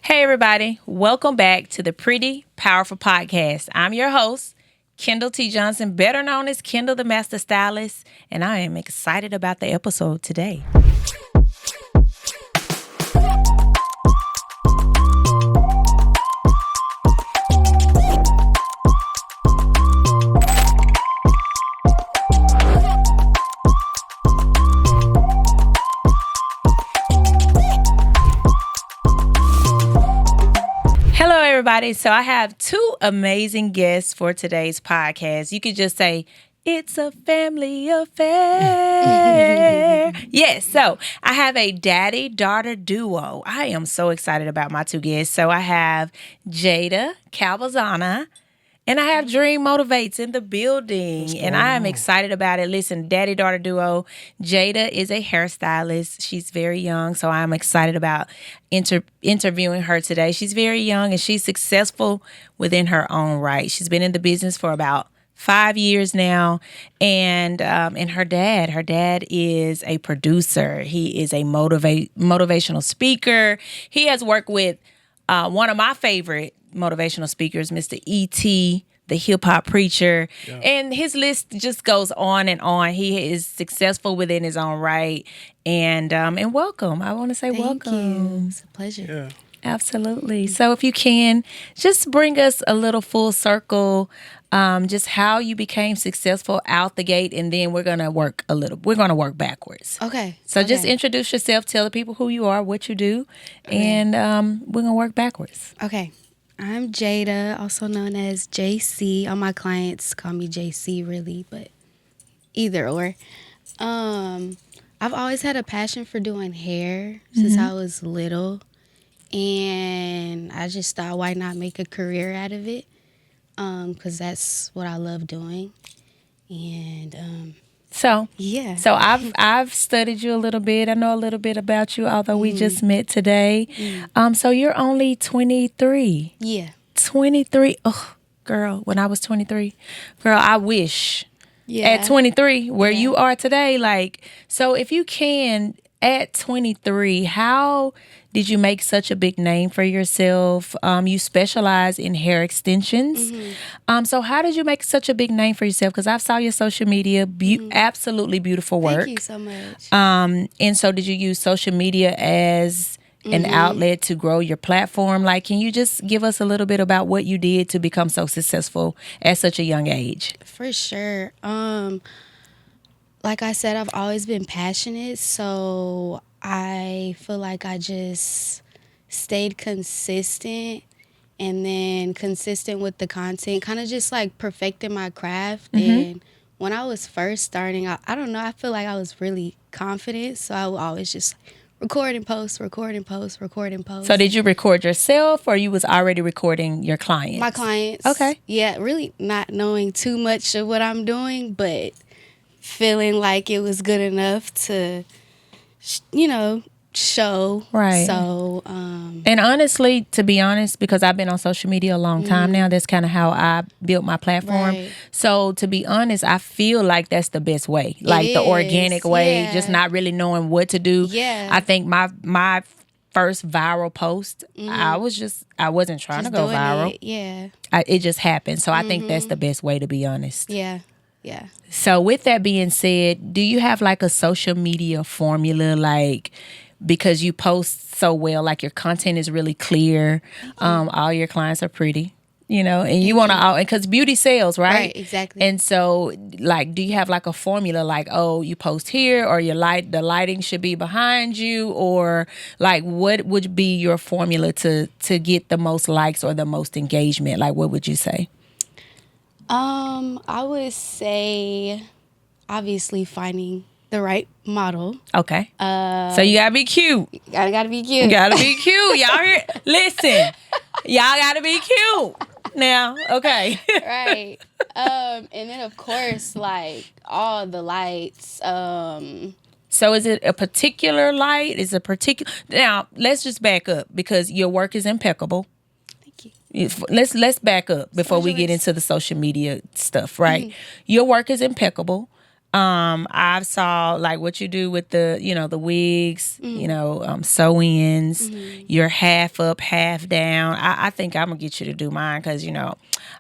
Hey, everybody. Welcome back to the Pretty Powerful Podcast. I'm your host, Kendall T. Johnson, better known as Kendall the Master Stylist, and I am excited about the episode today. Hello, everybody. So I have two amazing guests for today's podcast. You could just say, it's a family affair. Yes, so I have a daddy-daughter duo. I am so excited about my two guests. So I have Jada Calvazana, and I have Dream Motivates in the building, and I am excited about it. Listen, daddy-daughter duo. Jada is a hairstylist. She's very young, so I'm excited about interviewing her today. She's very young, and she's successful within her own right. She's been in the business for about 5 years now, and her dad is a producer. He is a motivational speaker. He has worked with one of my favorite motivational speakers, Mr. E.T., the hip-hop preacher. Yeah. And his list just goes on and on. He is successful within his own right. And welcome. I want to say welcome. Thank you. It's a pleasure. Yeah. Absolutely. So if you can, just bring us a little full circle, just how you became successful out the gate, and then we're going to work backwards. Okay. So just introduce yourself, tell the people who you are, what you do, and we're going to work backwards. Okay. I'm Jada, also known as JC. All my clients call me JC, really, but either or. I've always had a passion for doing hair since I was little, and I just thought, why not make a career out of it? Because that's what I love doing. And So yeah. So I've studied you a little bit. I know a little bit about you, although we just met today. So you're only 23. Yeah. 23. Oh, girl, when I was 23, girl, I wish at 23 where you are today. Like, so if you can, at 23, how did you make such a big name for yourself? You specialize in hair extensions. So how did you make such a big name for yourself? Because I saw your social media, absolutely beautiful work. Thank you so much. And so did you use social media as an outlet to grow your platform? Like, can you just give us a little bit about what you did to become so successful at such a young age? For sure. Like I said, I've always been passionate, so I feel like I just stayed consistent and then consistent with the content, kind of just like perfecting my craft. And when I was first starting, I don't know, I feel like I was really confident, so I would always just record and post. So did you record yourself, or you was already recording your clients? My clients. Okay. Yeah, really not knowing too much of what I'm doing, but feeling like it was good enough to, show. Right. So, and honestly, to be honest, because I've been on social media a long time now, that's kind of how I built my platform. Right. So to be honest, I feel like that's the best way, like the organic way, just not really knowing what to do. Yeah. I think my first viral post, I wasn't trying just to go doing viral. it. Yeah. It just happened. So I think that's the best way, to be honest. Yeah. Yeah. So with that being said, do you have like a social media formula, like, because you post so well, like your content is really clear, all your clients are pretty, and you want to, because beauty sells, right? Right, exactly. And so, like, do you have like a formula, like, oh, you post here, or the lighting should be behind you, or like, what would be your formula to get the most likes or the most engagement? Like, what would you say? I would say, obviously, finding the right model. Okay. So you gotta be cute. Gotta be cute. Gotta be cute. Y'all hear? Listen, y'all gotta be cute. Now, okay. Right. And then of course, like all the lights. So is it a particular light? Now, let's just back up, because your work is impeccable. Let's back up before we get into the social media stuff, right? Your work is impeccable. I've saw like what you do with the, the wigs, sew-ins, you're half up, half down. I think I'm gonna get you to do mine because,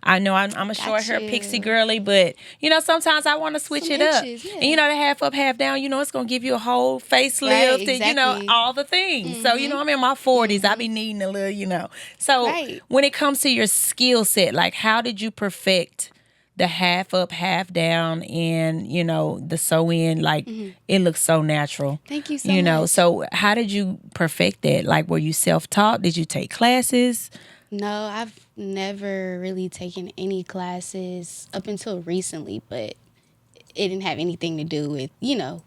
I know I'm a short hair pixie girly, but, sometimes I want to switch it up. Inches, yeah. And, the half up, half down, it's gonna give you a whole facelift Right, and, exactly. all the things. So, I'm in my 40s. I be needing a little, So Right. when it comes to your skill set, like how did you perfect the half up, half down, and the sew in, like it looks so natural. Thank you so much. So how did you perfect that? Like, were you self-taught? Did you take classes? No, I've never really taken any classes up until recently, but it didn't have anything to do with,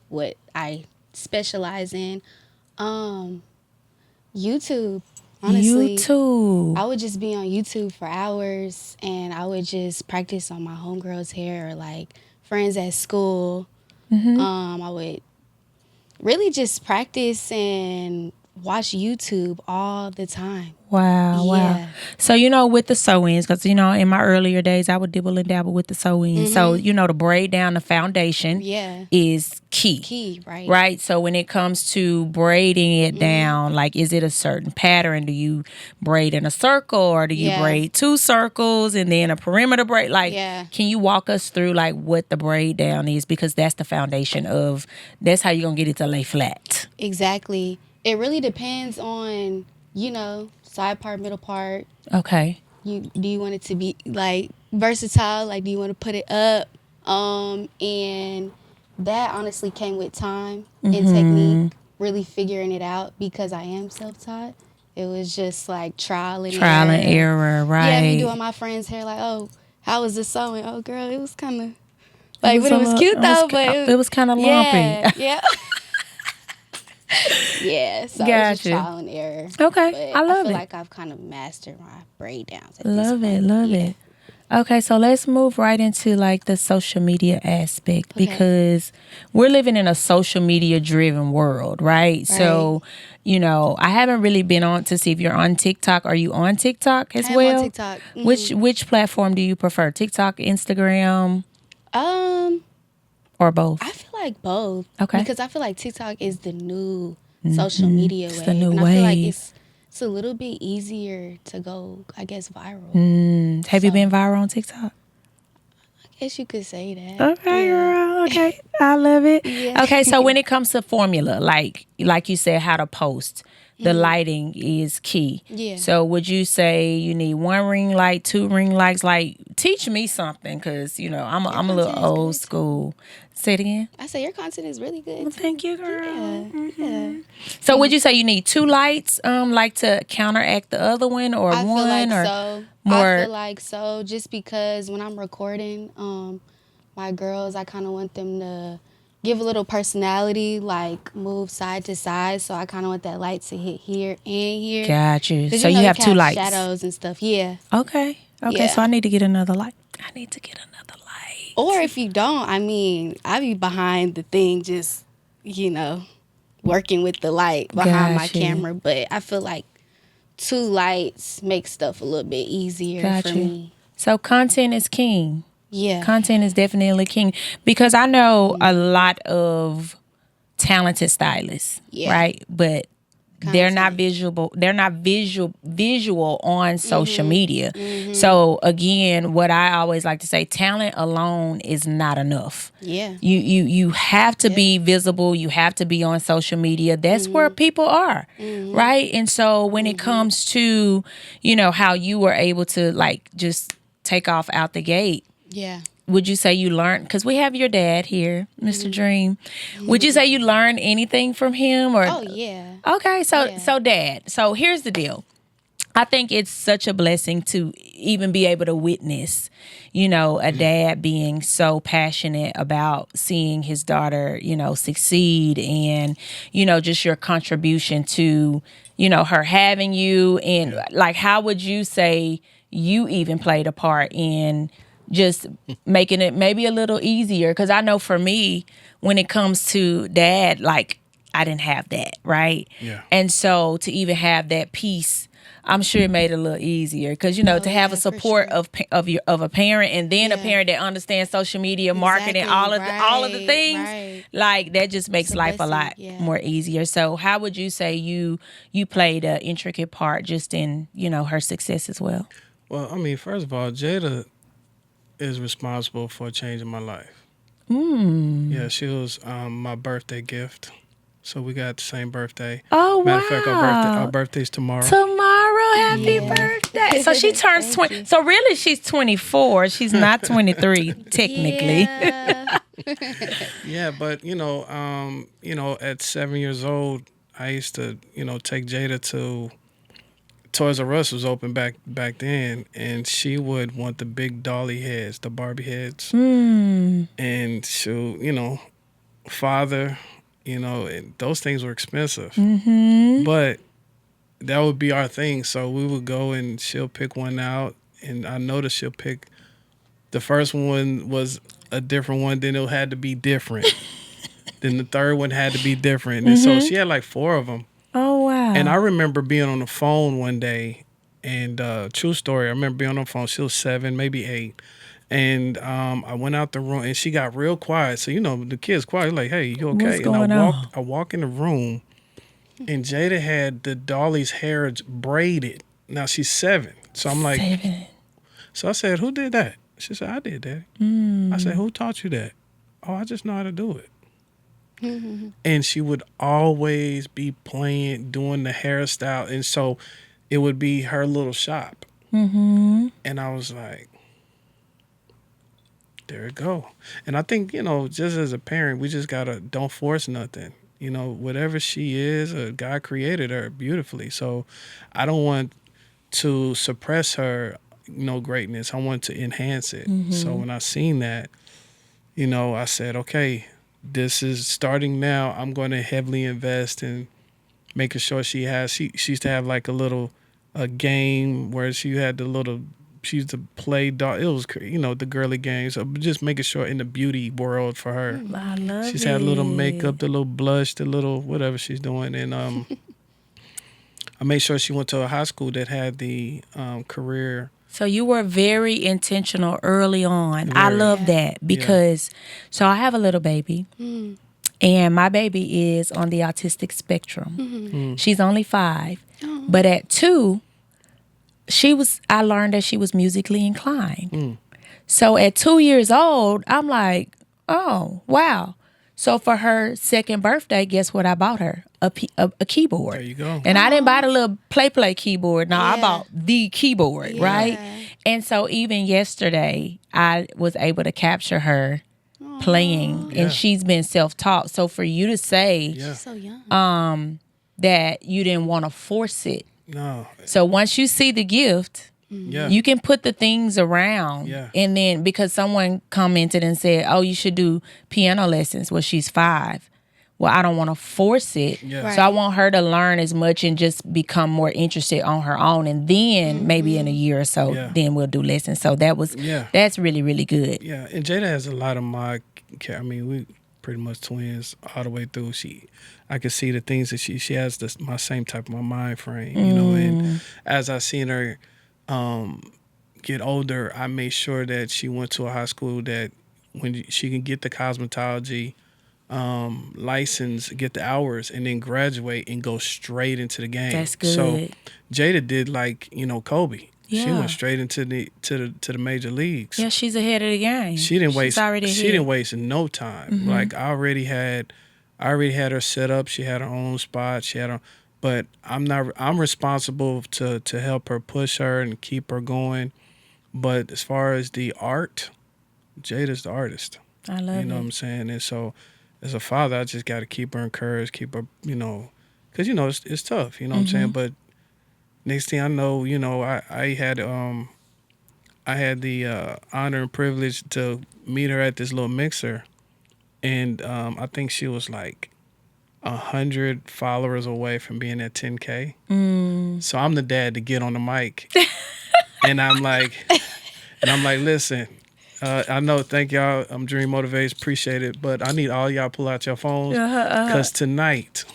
what I specialize in. YouTube. Honestly, YouTube. I would just be on YouTube for hours and I would just practice on my homegirl's hair or like friends at school. I would really just practice and watch YouTube all the time. Wow. Yeah. So, with the sew-ins, because, in my earlier days, I would dibble and dabble with the sew-ins. So, to braid down the foundation is key. Key, right. Right? So, when it comes to braiding it down, like, is it a certain pattern? Do you braid in a circle or do you braid 2 circles and then a perimeter braid? Like, can you walk us through, like, what the braid down is? Because that's the foundation that's how you're going to get it to lay flat. Exactly. It really depends on, side part, middle part. Okay. Do you want it to be like versatile? Like, do you want to put it up? And that honestly came with time and technique, really figuring it out because I am self-taught. It was just like trial and error, right? Yeah, me doing my friend's hair, like, oh, how was the sewing? Oh, girl, it was kind of like, but it was cute though. But it was kind of lumpy. Yeah. Yeah, so Gotcha. it's just trial and error. Okay, I love I feel it. like I've kind of mastered my braid downs. Love it. Okay, so let's move right into like the social media aspect because we're living in a social media driven world, right? So, I haven't really been on to see if you're on TikTok. Are you on TikTok as well? I'm on TikTok. Which platform do you prefer? TikTok, Instagram, or both? I feel like both. Okay. Because I feel like TikTok is the new social media wave. The new and wave. I feel like it's a little bit easier to go, I guess, viral. Have you been viral on TikTok? I guess you could say that. Okay, girl. Okay, I love it. Yeah. Okay, so when it comes to formula, like you said, how to post, the lighting is key. Yeah. So would you say you need 1 ring light, 2 ring lights? Like, teach me something, because I'm a little old school. Say it again. I say your content is really good. Well, thank you, girl. Yeah. So would you say you need 2 lights, like to counteract the other one, or I one, feel like or so. more? I feel like so, just because when I'm recording, my girls, I kind of want them to give a little personality, like move side to side. So I kind of want that light to hit here and here. Got you. 'Cause So you have 2 lights. shadows and stuff. Yeah. Okay. Yeah. So I need to get another light. Or if you don't, I mean, I be behind the thing, just working with the light behind my Gotcha. camera. But I feel like 2 lights make stuff a little bit easier Gotcha. for me. So content is king. Yeah. Content is definitely king, because I know a lot of talented stylists, right? But they're not visual. They're not visual on social media. So again, what I always like to say, talent alone is not enough. Yeah. You have to be visible. You have to be on social media. That's where people are, right? And so when it comes to, how you were able to like just take off out the gate, Yeah. would you say you learned, because we have your dad here, Mr. Dream. Would you say you learned anything from him? Or Oh, yeah. Okay, so Dad. So here's the deal. I think it's such a blessing to even be able to witness, a dad being so passionate about seeing his daughter, succeed, and, just your contribution to, her having you. And like, how would you say you even played a part in just making it maybe a little easier? Because I know for me, when it comes to dad, like, I didn't have that, right? Yeah. And so to even have that piece I'm sure it made it a little easier because Oh, to have yeah, a for support sure. of a parent, and then a Yeah. parent that understands social media marketing, Exactly. all of the Right. things, Right. like that just It's makes a life a blessing. lot Yeah. more easier. So how would you say you played an intricate part just in her success as well? Well, I mean, first of all, Jada is responsible for changing my life. Yeah, she was my birthday gift. So we got the same birthday. Oh Matter of fact, our wow! birthday's tomorrow. Tomorrow, happy Yeah. birthday! So she turns Thank 20. you. So really, she's 24. She's not 23 technically. Yeah. Yeah, but at 7 years old, I used to, take Jada to Toys R Us was open back then, and she would want the big dolly heads, the Barbie heads, and she, father, and those things were expensive, but that would be our thing. So we would go and she'll pick one out, and I noticed she'll pick the first one was a different one, then it had to be different. Then the third one had to be different. And so she had like four of them. Oh wow! And I remember being on the phone one day, and true story, I remember being on the phone. She was 7, maybe 8. And I went out the room, and she got real quiet. So, the kid's quiet. Like, hey, you okay? What's going on? I walk in the room, and Jada had the dolly's hair braided. Now she's 7. So I'm like, 7. so I said, who did that? She said, I did that. I said, who taught you that? Oh, I just know how to do it. And she would always be doing the hairstyle. And so it would be her little shop. And I was like, there it go. And I think, just as a parent, we just don't force nothing. Whatever she is, God created her beautifully. So I don't want to suppress her, greatness. I want to enhance it. So when I seen that, I said, okay, this is starting now. I'm going to heavily invest in making sure she used to have like a game where she used to play dog. It was, the girly games. So just making sure in the beauty world for her. I love She's it. had a little makeup, the little blush, the little whatever she's doing. And I made sure she went to a high school that had the career. So you were very intentional early on. I love that because, so I have a little baby, and my baby is on the autistic spectrum. She's only 5, but at 2, I learned that she was musically inclined. So at 2 years old, I'm like, oh, wow. So for her second birthday, guess what I bought her? A keyboard. There you go. And I didn't buy the little play keyboard. No, I bought the keyboard, right? And so even yesterday, I was able to capture her playing, and she's been self-taught. So for you to say She's so young. that you didn't want to force it. No. So once you see the gift, you can put the things around. Yeah. And then because someone commented and said, oh, you should do piano lessons. Well, she's 5. Well, I don't want to force it. Yeah. Right. So I want her to learn as much and just become more interested on her own. And then maybe in a year or so, then we'll do lessons. So that's really, really good. Yeah, and Jada has a lot of we pretty much twins all the way through. I could see the things that she has my same type of mind frame, and as I seen her get older, I made sure that she went to a high school that when she can get the cosmetology license, get the hours, and then graduate and go straight into the game. That's good. So Jada did like Kobe. Yeah. She went straight into the major leagues. Yeah, she's ahead of the game. She didn't waste. She's already She ahead. didn't waste no time. Like I already had her set up. She had her own spot. But I'm responsible to help her, push her, and keep her going. But as far as the art, Jada's the artist. I love it. You know what I'm saying? And so, as a father, I just got to keep her encouraged, keep her, because it's tough. You know what I'm saying? But next thing I know, I had the honor and privilege to meet her at this little mixer, and I think she was like 100 followers away from being at 10K. So I'm the dad to get on the mic, and I'm like, listen. I know, thank y'all. I'm Dream Motivates, appreciate it. But I need all y'all pull out your phones because tonight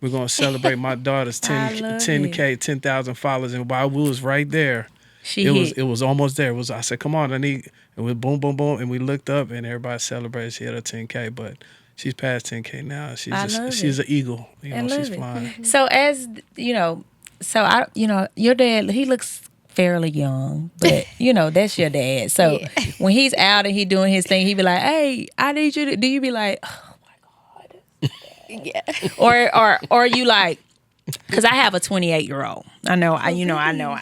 We're gonna celebrate my daughter's I love 10K, 10,000 followers, and while we was right there, She it hit. was almost there. I said, come on, I need, and we boom, boom, boom, and we looked up, and everybody celebrated. She hit her 10K, but she's past 10K now. She's an eagle. I love She's it. flying. So as you know, your dad, he looks fairly young, but that's your dad. So when he's out and he doing his thing, he be like, "Hey, I need you to." Do you be like, "Oh my god," Yeah. or you like? Because I have a 28-year-old. I know, girl, I know.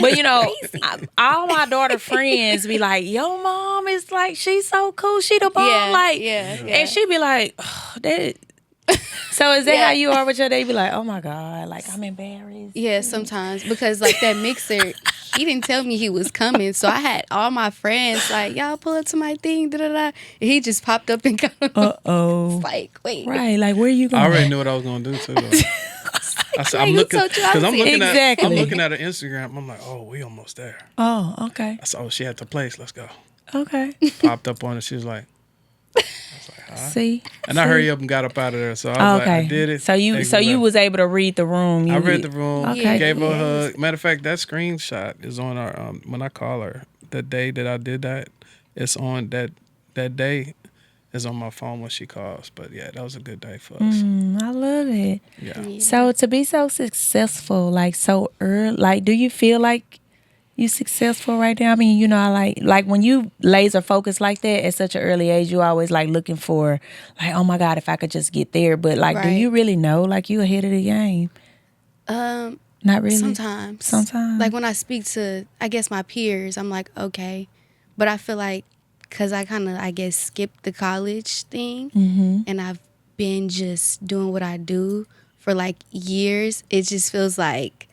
But all my daughter friends be like, "Yo, mom is like, she's so cool. She the bomb." And she be like, "Oh, that." So is that how you are with your day? Be like, "Oh my god, like I'm embarrassed." Yeah, sometimes because like that mixer, he didn't tell me he was coming, so I had all my friends like, "Y'all pull up to my thing, da da da." And he just popped up and got him. Uh-oh. It's like, wait, Right, like where you going? I already knew what I was gonna do too. Though. I said, I'm who looking told you I because was here? Exactly. I'm looking at her Instagram. I'm like, oh, we almost there. Oh, okay. I said, oh, she at the place. Let's go. Okay. Popped up on her. She was like, huh? See? And I hurried up and got up out of there. So I was like, I did it. So you was able to read the room. I read the room. Okay. Gave her a hug. Matter of fact, that screenshot is on our when I call her. The day that I did that, it's on that day is on my phone when she calls. But yeah, that was a good day for us. I love it. Yeah. So to be so successful, like so early, like do you feel like you successful right now? I mean, I like when you laser focus like that at such an early age, you always like looking for like, oh my God, if I could just get there. But like, do you really know like you ahead of the game? Not really. Sometimes. Like when I speak to, I guess my peers, I'm like, okay, but I feel like because I kind of, I guess, skipped the college thing, and I've been just doing what I do for like years. It just feels like,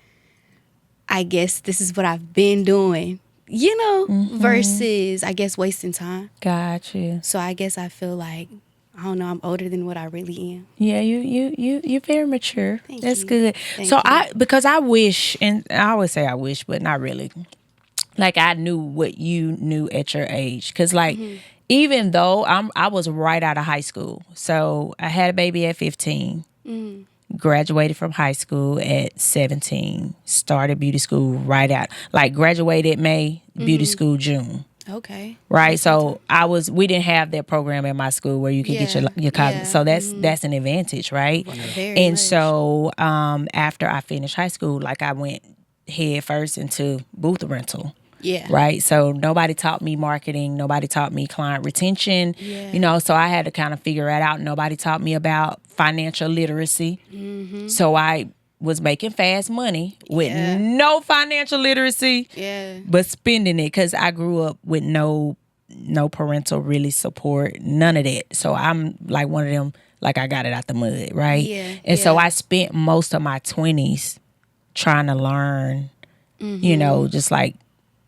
I guess this is what I've been doing, versus, I guess, wasting time. Gotcha. So I guess I feel like, I don't know, I'm older than what I really am. Yeah, you're very mature. That's you. good. Thank So you. because I wish, and I always say I wish, but not really. Like I knew what you knew at your age, because like even though I was right out of high school, so I had a baby at 15. Graduated from high school at 17, started beauty school right out, like graduated May, beauty school June. Okay. Right. So we didn't have that program at my school where you could get your college. Yeah. So that's an advantage, right? Very And much. so after I finished high school, like I went head first into booth rental. Yeah. Right. So nobody taught me marketing. Nobody taught me client retention. Yeah. So I had to kind of figure that out. Nobody taught me about financial literacy. So I was making fast money with no financial literacy, but spending it because I grew up with no parental really support, none of that. So I'm like one of them, like I got it out the mud, right? Yeah. And so I spent most of my 20s trying to learn, just like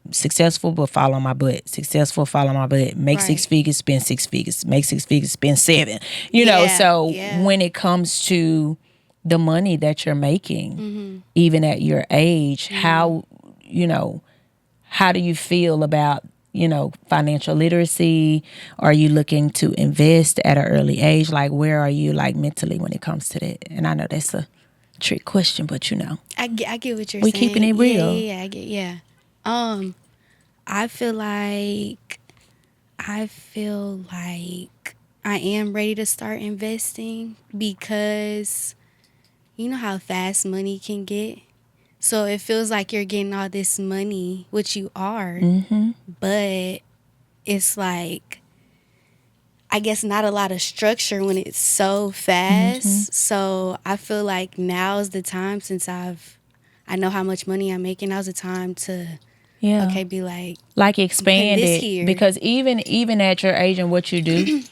successful but fall on my butt, successful, fall on my butt, make 6 figures, spend 6 figures, make 6 figures, spend 7, so when it comes to the money that you're making, even at your age, how do you feel about financial literacy? Are you looking to invest at an early age? Like where are you like mentally when it comes to that? And I know that's a trick question, but I get what you're saying. We keeping it real. I get. I feel like I am ready to start investing because you know how fast money can get. So it feels like you're getting all this money, which you are, but it's like, I guess not a lot of structure when it's so fast. So I feel like now's the time, since I know how much money I'm making, now's the time to be like expand this it here. Because even at your age and what you do,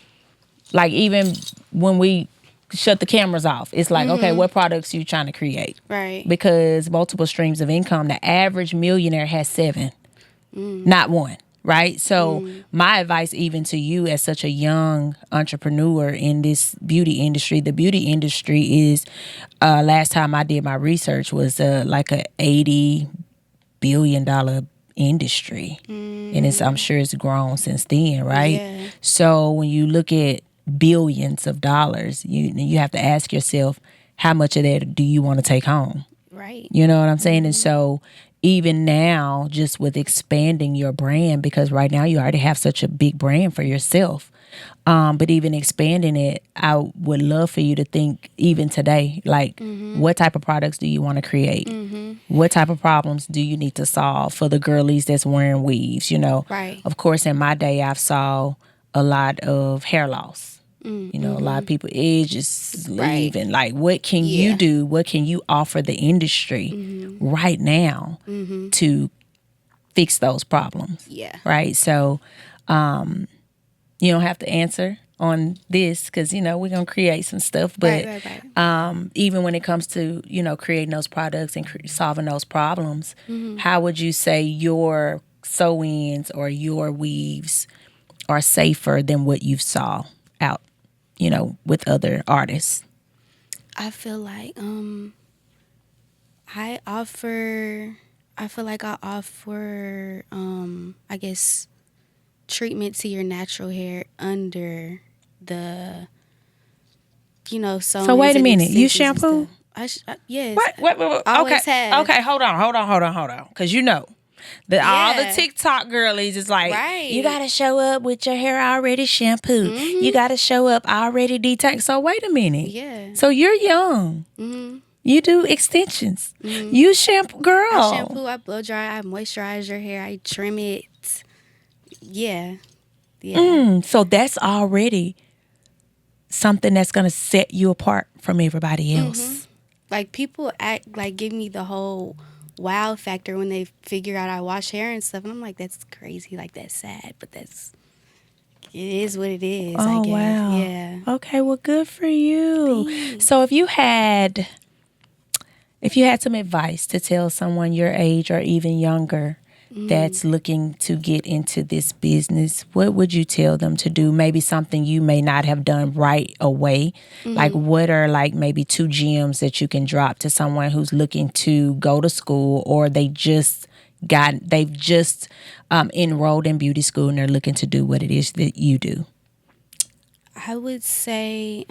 like even when we shut the cameras off, it's like, okay, what products are you trying to create? Right. Because multiple streams of income, the average millionaire has 7, not 1. Right. So my advice even to you as such a young entrepreneur in this beauty industry, the beauty industry is, last time I did my research was like a $80 billion industry. And I'm sure it's grown since then. Right. Yeah. So when you look at billions of dollars. You have to ask yourself, how much of that do you want to take home? Right. You know what I'm saying? And so even now, just with expanding your brand, because right now you already have such a big brand for yourself. But even expanding it, I would love for you to think even today, like what type of products do you want to create? What type of problems do you need to solve for the girlies that's wearing weaves? Right. Of course, in my day, I've saw a lot of hair loss. A lot of people age just Right. leaving. Like, what can you Yeah. do? What can you offer the industry right now to fix those problems? Yeah. Right. So, you don't have to answer on this because we're gonna create some stuff. But Right. even when it comes to creating those products and solving those problems, how would you say your sew-ins or your weaves are safer than what you saw out, with other artists? I feel like I offer. I feel like I offer. I guess treatment to your natural hair under the So wait a minute, you shampoo? Yes. What? Always Okay, have. okay, hold on, because that all the Yeah. TikTok girlies is like, Right. you gotta show up with your hair already shampooed. You gotta show up already detanged. So wait a minute. Yeah. So you're young. You do extensions. You shampoo, girl. I shampoo, I blow dry, I moisturize your hair, I trim it. Yeah. Yeah. So that's already something that's gonna set you apart from everybody else. Like people give me the whole wow factor when they figure out I wash hair and stuff, and I'm like, that's crazy, like that's sad, but it is what it is. Oh I guess. wow. Yeah. Okay, well, good for you. Thanks. So if you had some advice to tell someone your age or even younger that's looking to get into this business, what would you tell them to do? Maybe something you may not have done right away. Like, what are maybe 2 gems that you can drop to someone who's looking to go to school, or they've just enrolled in beauty school and they're looking to do what it is that you do? I would say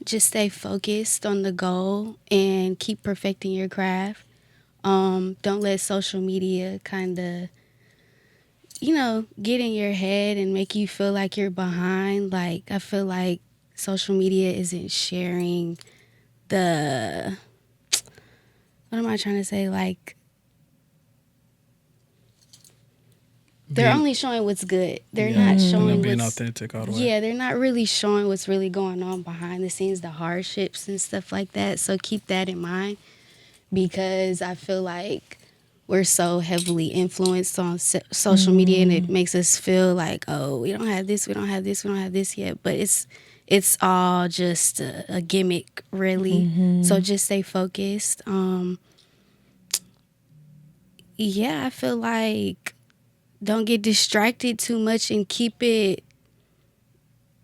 just stay focused on the goal and keep perfecting your craft. Don't let social media kind of, get in your head and make you feel like you're behind. Like, I feel like social media isn't sharing what am I trying to say? Like, they're only showing what's good. They're not showing being what's authentic all the way. Yeah, they're not really showing what's really going on behind the scenes, the hardships and stuff like that. So keep that in mind, because I feel like we're so heavily influenced on social media, and it makes us feel like, oh, we don't have this, we don't have this, we don't have this yet. But it's all just a gimmick, really. So just stay focused. Yeah, I feel like don't get distracted too much and keep it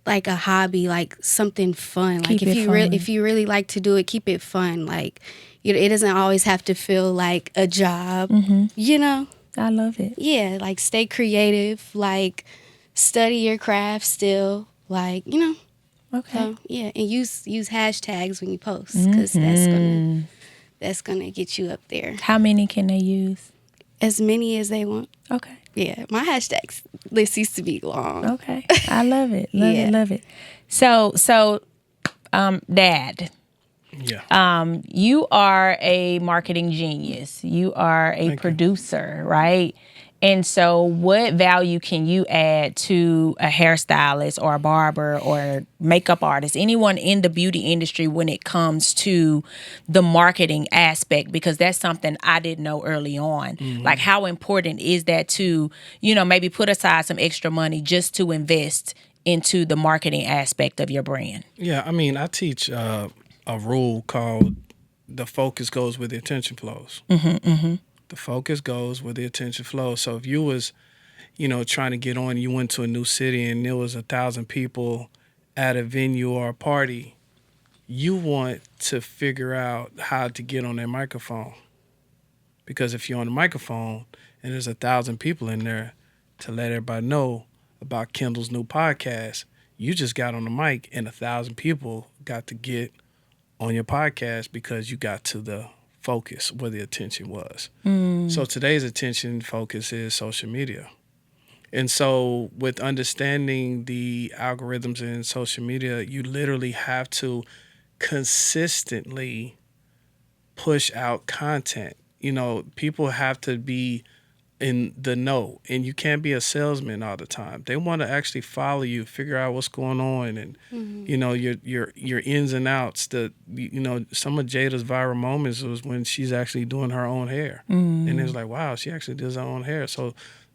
like a hobby, like something fun. Keep like it fun. If you really like to do it, keep it fun. Like, it doesn't always have to feel like a job. I love it. Yeah, like stay creative, like study your craft still, like Okay. So yeah, and use hashtags when you post, because that's gonna get you up there. How many can they use? As many as they want. Okay. Yeah, my hashtags list used to be long. Okay. I love it. Yeah. Love it. So, Dad, you are a marketing genius. You are a producer, right? And so what value can you add to a hairstylist or a barber or makeup artist, anyone in the beauty industry, when it comes to the marketing aspect? Because that's something I didn't know early on. Like, how important is that to, maybe put aside some extra money just to invest into the marketing aspect of your brand? Yeah, I mean, I teach a rule called the focus goes where the attention flows. The focus goes where the attention flows. So if you was, trying to get on, you went to a new city and there was 1,000 people at a venue or a party, you want to figure out how to get on that microphone. Because if you're on the microphone and there's 1,000 people in there, to let everybody know, about Kendall's new podcast. You just got on the mic and 1,000 people got to get on your podcast because you got to the focus where the attention was. So today's attention focus is social media. And so with understanding the algorithms in social media, you literally have to consistently push out content. People have to be in the know, and you can't be a salesman all the time. They want to actually follow you, figure out what's going on, and your ins and outs. Some of Jada's viral moments was when she's actually doing her own hair, and it was like, wow, she actually does her own hair. So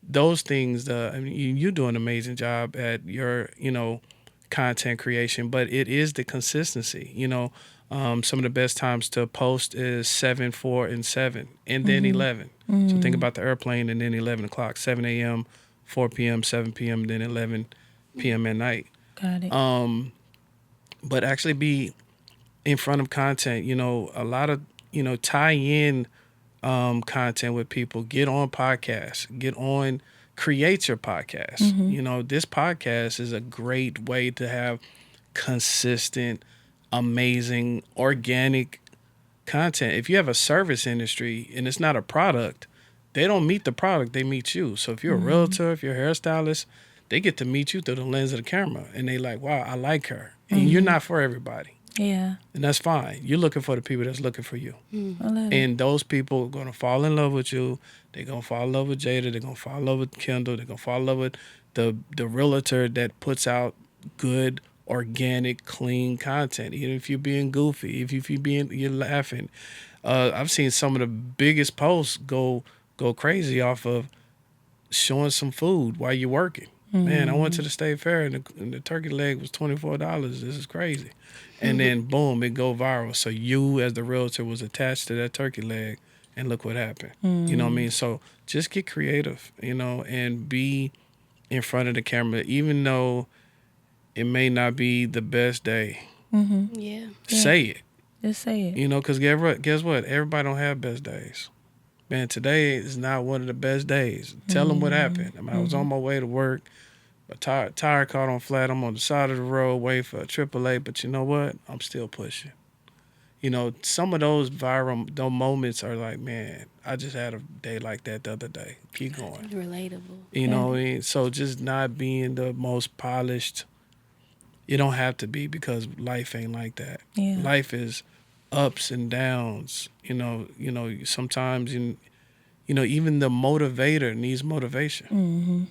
those things, you do an amazing job at your content creation, but it is the consistency. Some of the best times to post is 7, 4, and 7, and then 11. So think about the airplane, and then 11 o'clock, 7 a.m., 4 p.m., 7 p.m., then 11 p.m. at night. Got it. But actually be in front of content. A lot of tie in content with people. Get on podcasts. Create your podcast. This podcast is a great way to have consistent, amazing, organic content. If you have a service industry and it's not a product, they don't meet the product, they meet you. So if you're a realtor, if you're a hairstylist, they get to meet you through the lens of the camera, and they like, wow, I like her. And you're not for everybody. Yeah. And that's fine. You're looking for the people that's looking for you. I love it. And those people are going to fall in love with you. They're going to fall in love with Jada. They're going to fall in love with Kendall. They're going to fall in love with the realtor that puts out good, organic, clean content. Even if you're being goofy, if you're laughing. I've seen some of the biggest posts go crazy off of showing some food while you're working. Man, I went to the state fair and the turkey leg was $24. This is crazy. And then boom, it go viral. So you as the realtor was attached to that turkey leg, and look what happened. You know what I mean? So just get creative, and be in front of the camera, even though it may not be the best day. Yeah. Say it. Just say it. Because guess what? Everybody don't have best days. Man, today is not one of the best days. Tell them what happened. I was on my way to work. A tire caught on flat. I'm on the side of the road waiting for a AAA. But you know what? I'm still pushing. Some of those viral moments are like, man, I just had a day like that the other day. Keep going. Relatable. You know what I mean? So just not being the most polished. You don't have to be, because life ain't like that. Yeah. Life is ups and downs. Sometimes even the motivator needs motivation.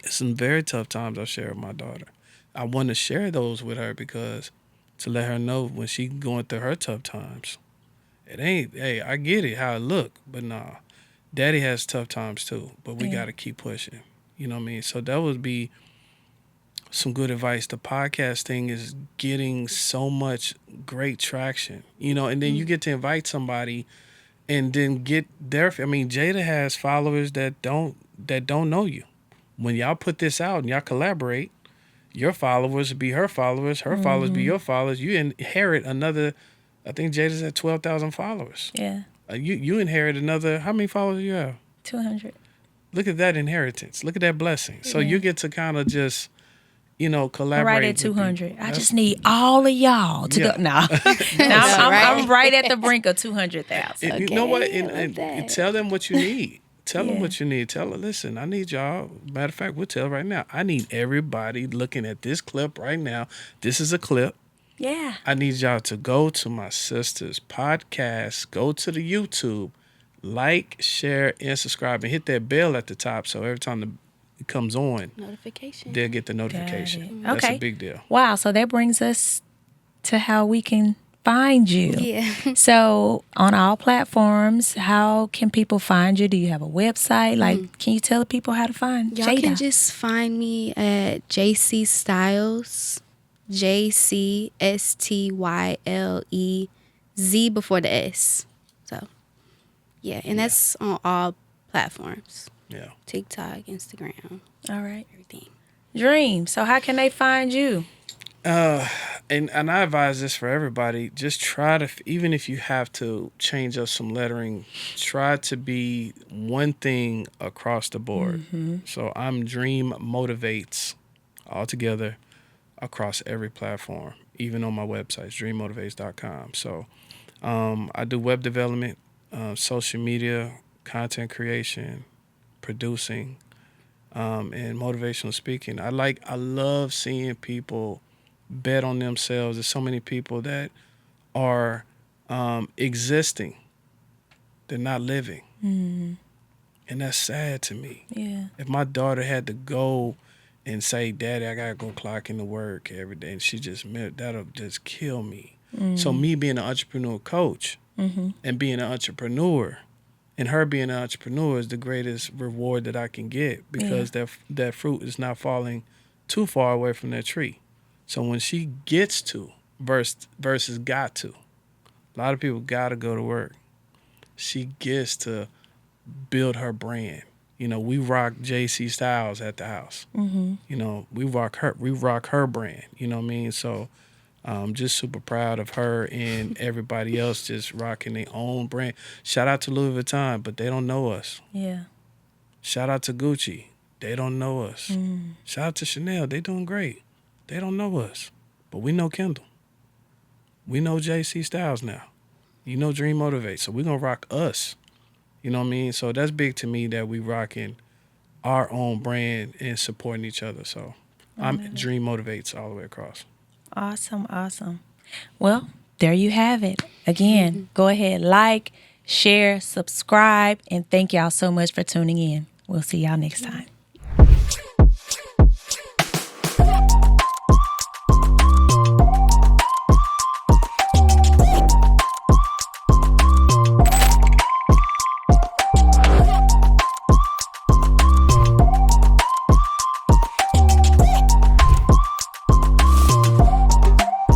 It's some very tough times I share with my daughter. I want to share those with her because to let her know when she going through her tough times, it ain't, hey, I get it how it look, but nah, daddy has tough times too, but we got to keep pushing. You know what I mean? So that would be some good advice. The podcast thing is getting so much great traction, and then you get to invite somebody and then get their, Jada has followers that don't know you. When y'all put this out and y'all collaborate, your followers be her followers followers be your followers. You inherit another, I think Jada's at 12,000 followers. Yeah. You inherit another, how many followers do you have? 200. Look at that inheritance. Look at that blessing. So you get to kind of just, collaborate. I'm right at 200. I just need all of y'all to go. No, I'm right at the brink of 200,000. You know what? And tell them what you need. Tell them what you need. Tell them, listen, I need y'all. Matter of fact, we'll tell right now. I need everybody looking at this clip right now. This is a clip. Yeah. I need y'all to go to my sister's podcast, go to the YouTube, like, share, and subscribe, and hit that bell at the top so every time it comes on, Notification. they'll get the notification. Got it. That's Okay. a big deal. Wow. So that brings us to how we can find you. Yeah. So on all platforms, how can people find you? Do you have a website? Like, can you tell the people how to find Y'all Jada? can just find me at JCStylezz, JCStylez before the S. So, yeah, and that's on all platforms. Yeah. TikTok, Instagram, All right. everything. Dream. So how can they find you? And I advise this for everybody. Just try to, even if you have to change up some lettering, try to be one thing across the board. So I'm Dream Motivates all together across every platform, even on my website, dreammotivates.com. So I do web development, social media, content creation, producing, and motivational speaking. I love seeing people bet on themselves. There's so many people that are existing, they're not living, and that's sad to me. Yeah. If my daughter had to go and say, "Daddy, I gotta go clock into work every day," and she just that'll just kill me. So me being an entrepreneur coach and being an entrepreneur, and her being an entrepreneur is the greatest reward that I can get, because that fruit is not falling too far away from that tree. So when she gets to versus got to, a lot of people got to go to work. She gets to build her brand. You know, we rock JCStylezs at the house. You know, we rock her brand. You know what I mean? So I'm just super proud of her and everybody else just rocking their own brand. Shout out to Louis Vuitton, but they don't know us. Yeah. Shout out to Gucci. They don't know us. Shout out to Chanel. They doing great. They don't know us. But we know Kendall. We know JCStylezs now. You know Dream Motivates. So we're going to rock us. You know what I mean? So that's big to me, that we rocking our own brand and supporting each other. So I'm Dream Motivates all the way across. Awesome. Awesome. Well, there you have it. Again, go ahead, like, share, subscribe, and thank y'all so much for tuning in. We'll see y'all next time.